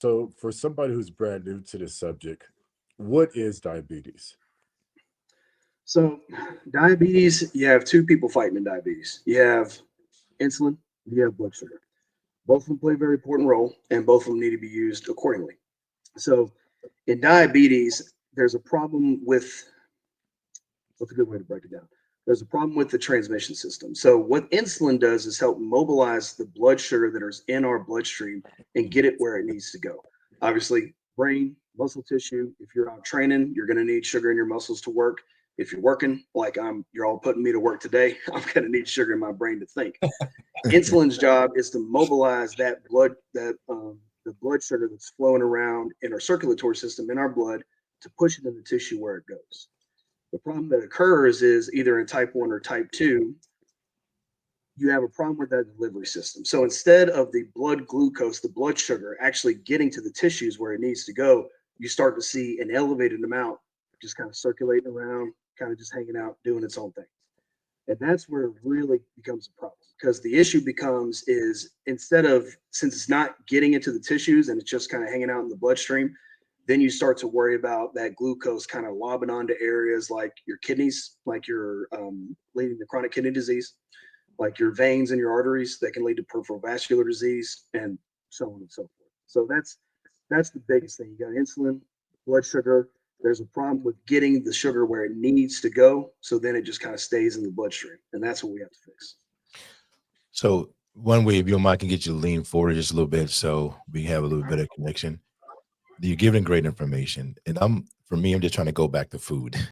So, for somebody who's brand new to this subject, what is diabetes? So, diabetes, you have two people fighting in diabetes. You have insulin, you have blood sugar. Both of them play a very important role, and both of them need to be used accordingly. So, in diabetes, there's a problem with what's a good way to break it down? There's a problem with the transmission system. So, what insulin does is help mobilize the blood sugar that is in our bloodstream and get it where it needs to go. Obviously, brain, muscle tissue, if you're out training, you're going to need sugar in your muscles to work. If you're working, like you're all putting me to work today, I'm going to need sugar in my brain to think. Insulin's job is to mobilize that blood, the blood sugar that's flowing around in our circulatory system in our blood to push it in the tissue where it goes. The problem that occurs is either in type 1 or type 2, you have a problem with that delivery system. So instead of the blood glucose, the blood sugar actually getting to the tissues where it needs to go, you start to see an elevated amount just kind of circulating around, kind of just hanging out, doing its own thing. And that's where it really becomes a problem because the issue becomes is instead of since it's not getting into the tissues and it's just kind of hanging out in the bloodstream, then you start to worry about that glucose kind of lobbing onto areas like your kidneys, like your leading to chronic kidney disease, like your veins and your arteries that can lead to peripheral vascular disease, and so on and so forth. So that's the biggest thing. You got insulin, blood sugar. There's a problem with getting the sugar where it needs to go. So then it just kind of stays in the bloodstream. And that's what we have to fix. So one way, if your mind can get you to lean forward just a little bit, so we have a little bit of connection. You're giving great information, and for me, I'm just trying to go back to food.